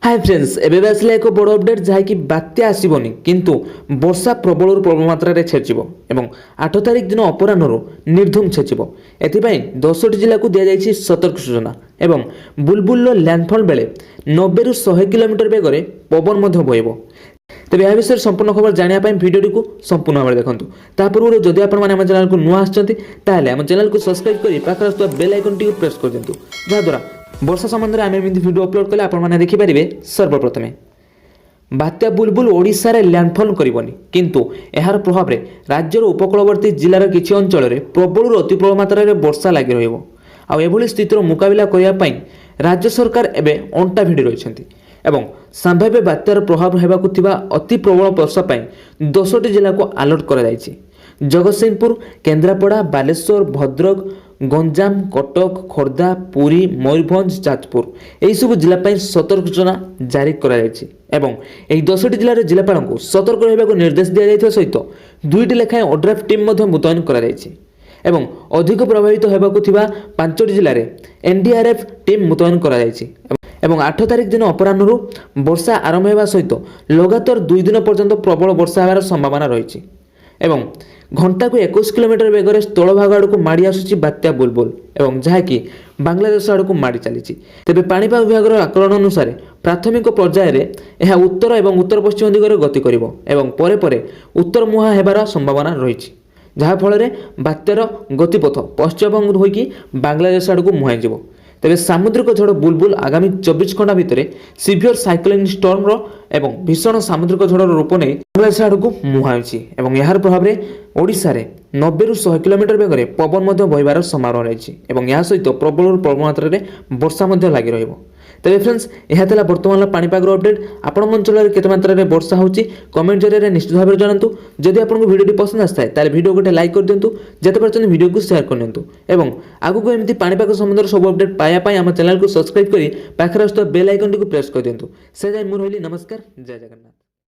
Hi friends एबे आसला एक बड़ अपडेट जहाँकि बात्या आसबनी किंतु वर्षा प्रबल प्रबल मात्रा छेचिब एवं 8 तारिख दिन अपराह निर्धूम छेचिब एथिपाई 10टी जिला को दि जाएगी सतर्क सूचना एवं बुलबुल लैंडफॉल बेले 90 ରୁ 100 किलोमीटर बेगर पवन बहब तेज यह विषय संपूर्ण खबर जानापी भिडियो को संपूर्ण भाव देखूँ ता पूर्व जदि आप चैनल को नुआ आम चैनल को सब्सक्राइब कर पाखे बेल आइकन टी प्रेस कर दिंतु जहाद्वारा वर्षा संबंध में आम भिडियो अपलोड कले आपने देखिपारे सर्वप्रथमे बात्या बुलबुल ओडिशा रे लैंडफॉल करबनी किंतु यार प्रभाव में राज्यर उपकूलवर्ती जिलार किछि अंचल में प्रबल अति प्रबल मात्रा रे वर्षा लगी रहिबो आ एभली स्थितिर मुकाबिला करिया पई राज्य सरकार एबे अंटा भिड़ी रहिसंती एवं संभाव्य बात्यार प्रभाव हेबाकु थिबा अति प्रबल वर्षा पई 10टी जिला को अलर्ट करा जायछि। जगतसिंहपुर, केन्द्रापड़ा, बालेश्वर, भद्रक, गंजाम, कटक, खोर्धा, पुरी, मयूरभंज, जाजपुर यही सब जिला सतर्क सूचना जारी करा जायछि एवं एही 10टी जिले जिलापाल को सतर्क रहबाकु निर्देश दिया जायथिबा सहित 2टी लेखाएं ओड्राफ्ट टीम मध्ये मुतयन करा जायछि एवं अधिक प्रभावित हेबाकु थिबा 5टी जिले में एनडीआरएफ टीम मुतयन करा जायछि एवं 8 तारिख दिन अपराह वर्षा आरंभ होगा सहित लगातार 2 दिन पर्यंत प्रबल वर्षा होवार संभावना रही एवं घंटा को 21 किलोमीटर बेगर स्थल भाग आड़ को माड़ी आसुची बात्या बुलबुल एवं जहाँकि बांग्लादेश आड़ को माड़ी चली तेज पाणीपाग विभाग आकलन अनुसार प्राथमिक पर्यायर यह उत्तर और उत्तर पश्चिम दिगरे गति करिवो एवं परे परे उत्तर मुहां हेबार संभावना रही जहाँफल बात्यार गतिपथ पश्चिमबंग होइकी बांग्लादेश आड़ को मुहाई जीव तेज सामुद्रिक झड़ बुलबुल आगामी 24 घंटा भितर सीवियर साइक्लोन स्टॉर्म एवं भीषण सामुद्रिक झड़ रूप नहीं बांग्लादेश आड़ को मुहाई एवं यार प्रभाव में ओडिशा रे 90 ରୁ 100 किलोमीटर बेगर पवन बहबार संभावना रही यह सहित प्रबल प्रबल मात्रा में वर्षा लगी रहिबो। तेज फ्रेंड्स यह था बर्तमान पाणीपाग अपडेट आपण अंचल में केते मात्रा रे वर्षा होची कमेंट जरिए निश्चित भाव जानतु जदि आपको वीडियो पसंद आए ताले वीडियो गोटे लाइक कर दिंतु जते पारछन वीडियो को शेयर कर दिंतु एवं आगु एमती पाणीपाग संबंध सब अपडेट पाया आम चैनल को सब्सक्राइब करी पाखरे बेल आइकन टी प्रेस कर दिंतु से जाय मु रहिली नमस्कार जय जगन्नाथ।